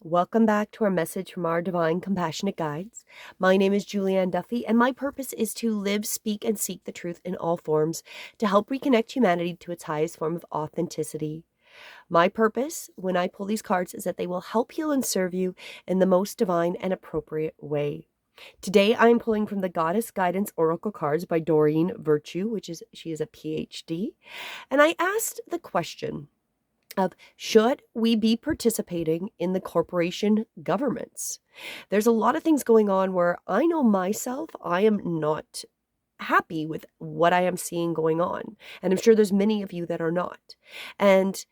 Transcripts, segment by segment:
Welcome back to our message from our divine compassionate guides. My name is Julianne Duffy, and my purpose is to live, speak, and seek the truth in all forms to help reconnect humanity to its highest form of authenticity. My purpose, when I pull these cards, is that they will help heal and serve you in the most divine and appropriate way. Today, I am pulling from the Goddess Guidance Oracle cards by Doreen Virtue, she is a PhD. And I asked the question of, should we be participating in the corporation governments? There's a lot of things going on where I know myself, I am not happy with what I am seeing going on. And I'm sure there's many of you that are not. And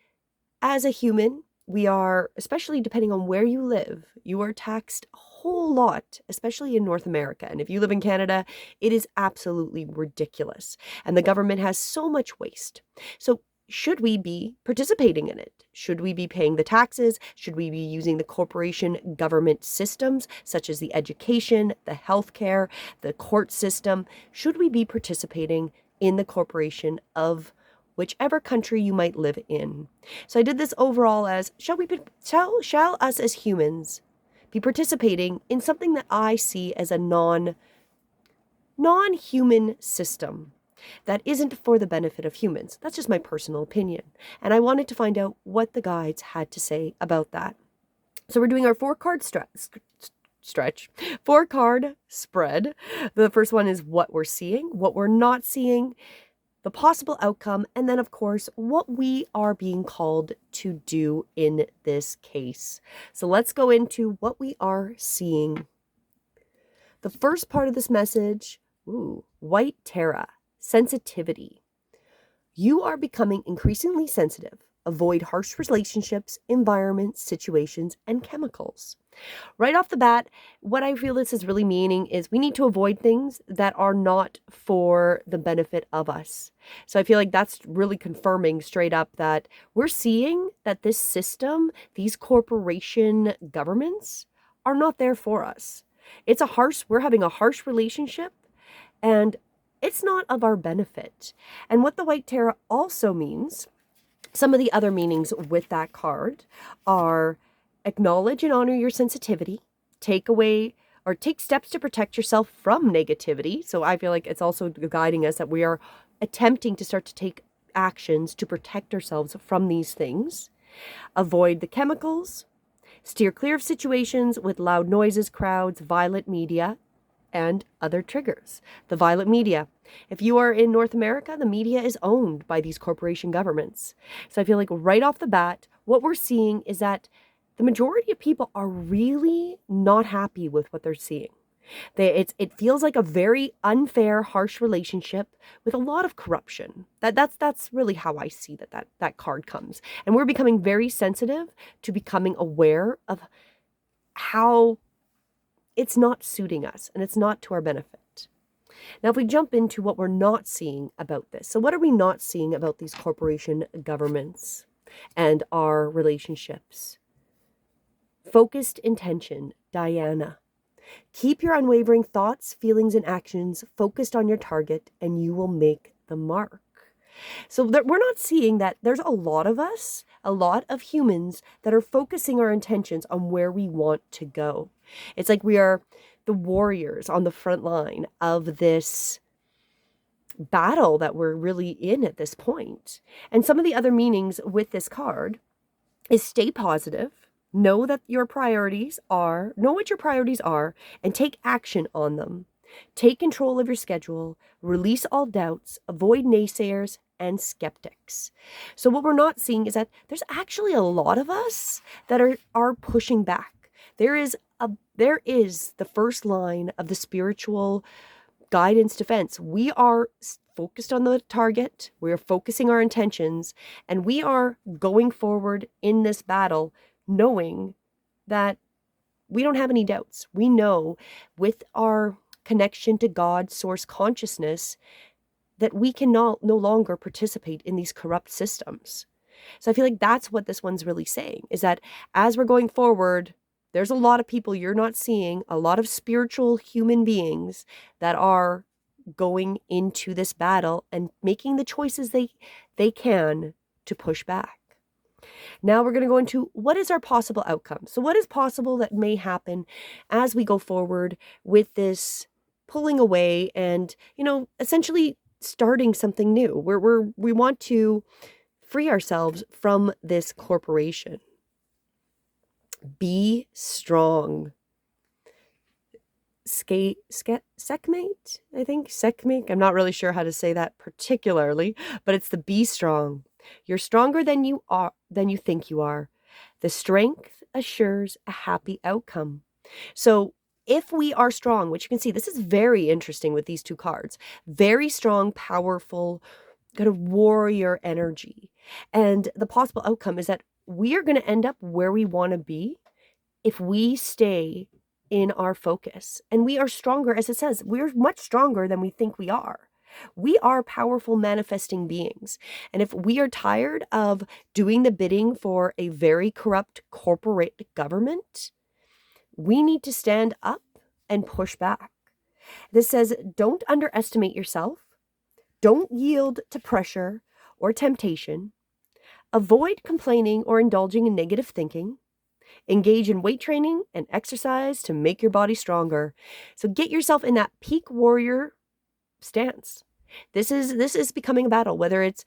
as a human, we are, especially depending on where you live, you are taxed a whole lot, especially in North America. And if you live in Canada, it is absolutely ridiculous. And the government has so much waste. So should we be participating in it? Should we be paying the taxes? Should we be using the corporation government systems, such as the education, the healthcare, the court system? Should we be participating in the corporation of whichever country you might live in? So I did this overall as, shall us as humans be participating in something that I see as a non-human system that isn't for the benefit of humans? That's just my personal opinion. And I wanted to find out what the guides had to say about that. So we're doing our four-card spread. The first one is what we're seeing, what we're not seeing, the possible outcome, and then, of course, what we are being called to do in this case. So let's go into what we are seeing. The first part of this message, White Terra, sensitivity. You are becoming increasingly sensitive. Avoid harsh relationships, environments, situations, and chemicals. Right off the bat, what I feel this is really meaning is we need to avoid things that are not for the benefit of us. So I feel like that's really confirming straight up that we're seeing that this system, these corporation governments, are not there for us. We're having a harsh relationship, and it's not of our benefit. And what the White Terra also means, some of the other meanings with that card are acknowledge and honor your sensitivity, take steps to protect yourself from negativity. So I feel like it's also guiding us that we are attempting to start to take actions to protect ourselves from these things. Avoid the chemicals, steer clear of situations with loud noises, crowds, violent media, and other triggers. The violent media. If you are in North America, the media is owned by these corporation governments. So I feel like right off the bat, what we're seeing is that the majority of people are really not happy with what they're seeing. It feels like a very unfair, harsh relationship with a lot of corruption. That's really how I see that card comes. And we're becoming very sensitive to becoming aware of how it's not suiting us and it's not to our benefit. Now, if we jump into what we're not seeing about this. So what are we not seeing about these corporation governments and our relationships? Focused intention, Diana. Keep your unwavering thoughts, feelings, and actions focused on your target, and you will make the mark. So we're not seeing that there's a lot of us, a lot of humans that are focusing our intentions on where we want to go. It's like we are the warriors on the front line of this battle that we're really in at this point. And some of the other meanings with this card is stay positive, know what your priorities are, and take action on them. Take control of your schedule, release all doubts, avoid naysayers and skeptics. So what we're not seeing is that there's actually a lot of us that are pushing back. There is the first line of the spiritual guidance defense. We are focused on the target, we are focusing our intentions, and we are going forward in this battle knowing that we don't have any doubts. We know with our connection to God, source consciousness, that we can no longer participate in these corrupt systems. So I feel like that's what this one's really saying, is that as we're going forward, there's a lot of people you're not seeing, a lot of spiritual human beings that are going into this battle and making the choices they can to push back. Now we're going to go into what is our possible outcome. So what is possible that may happen as we go forward with this pulling away and, essentially starting something new. We want to free ourselves from this corporation. Be strong. Sekhmate, I think. Sekhmate. I'm not really sure how to say that particularly, but it's the be strong. You're stronger than you think you are. The strength assures a happy outcome. So if we are strong, which you can see, this is very interesting with these two cards, very strong, powerful, kind of warrior energy. And the possible outcome is that we are going to end up where we want to be if we stay in our focus. And we are stronger, as it says, we're much stronger than we think we are. We are powerful manifesting beings. And if we are tired of doing the bidding for a very corrupt corporate government, we need to stand up and push back. This says, don't underestimate yourself. Don't yield to pressure or temptation. Avoid complaining or indulging in negative thinking. Engage in weight training and exercise to make your body stronger. So get yourself in that peak warrior stance. This is becoming a battle, whether it's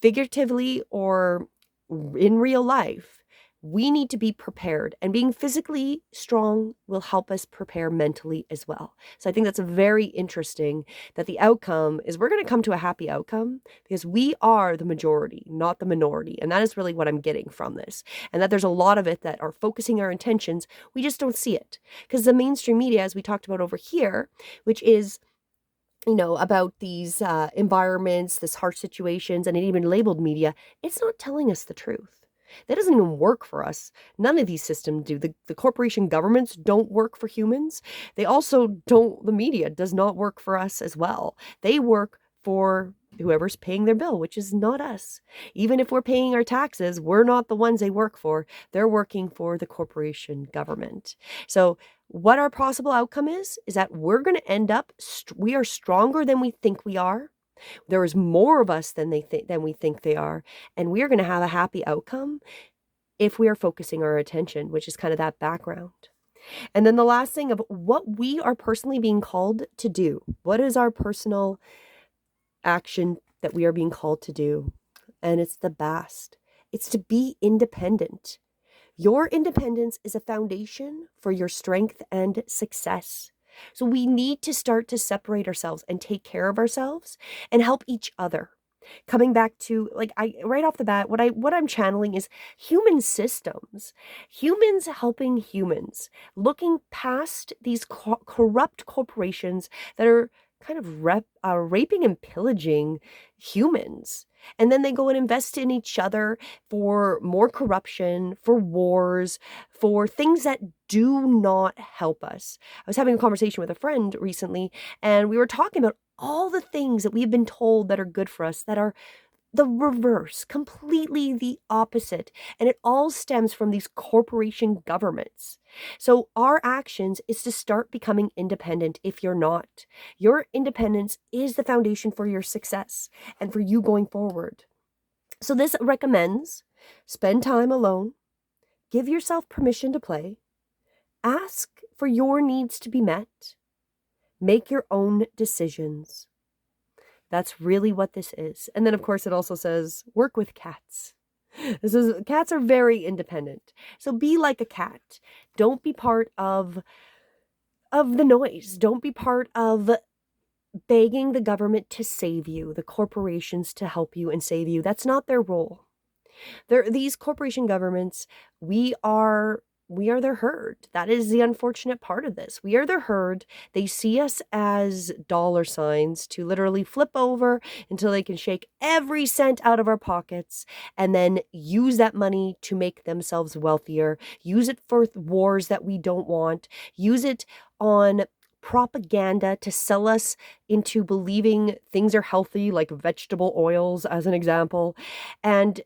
figuratively or in real life. We need to be prepared, and being physically strong will help us prepare mentally as well. So I think that's very interesting that the outcome is we're going to come to a happy outcome because we are the majority, not the minority. And that is really what I'm getting from this. And that there's a lot of it that are focusing our intentions. We just don't see it because the mainstream media, as we talked about over here, which is about these environments, this harsh situations, and it even labeled media, it's not telling us the truth. That doesn't even work for us. None of these systems do. The corporation governments don't work for humans. They also don't, the media does not work for us as well. They work for whoever's paying their bill, which is not us. Even if we're paying our taxes, we're not the ones they work for. They're working for the corporation government. So what our possible outcome is that we're going to end up, we are stronger than we think we are. There is more of us than we think they are. And we are going to have a happy outcome if we are focusing our attention, which is kind of that background. And then the last thing of what we are personally being called to do. What is our personal action that we are being called to do? And it's the best. It's to be independent. Your independence is a foundation for your strength and success. So we need to start to separate ourselves and take care of ourselves and help each other. Coming back to right off the bat, what I'm channeling is human systems, humans helping humans, looking past these corrupt corporations that are kind of raping and pillaging humans. And then they go and invest in each other for more corruption, for wars, for things that do not help us. I was having a conversation with a friend recently, and we were talking about all the things that we've been told that are good for us that are the reverse, completely the opposite. And it all stems from these corporation governments. So our actions is to start becoming independent if you're not. Your independence is the foundation for your success and for you going forward. So this recommends spend time alone, give yourself permission to play, ask for your needs to be met, make your own decisions. That's really what this is. And then, of course, it also says work with cats. Cats are very independent. So be like a cat. Don't be part of the noise. Don't be part of begging the government to save you, the corporations to help you and save you. That's not their role. These corporation governments, we are their herd. That is the unfortunate part of this. We are their herd. They see us as dollar signs to literally flip over until they can shake every cent out of our pockets and then use that money to make themselves wealthier, use it for wars that we don't want, use it on propaganda to sell us into believing things are healthy, like vegetable oils as an example. And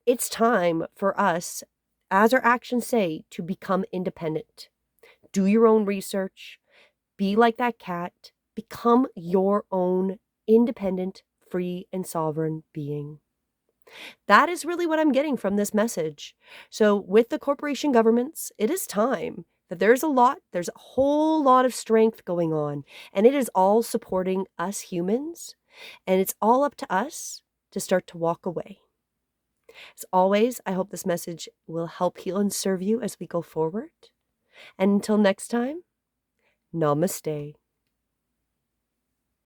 it's time for us, as our actions say, to become independent. Do your own research. Be like that cat. Become your own independent, free, and sovereign being. That is really what I'm getting from this message. So, with the corporation governments, it is time that there's a whole lot of strength going on, and it is all supporting us humans, and it's all up to us to start to walk away. As always, I hope this message will help heal and serve you as we go forward. And until next time, namaste.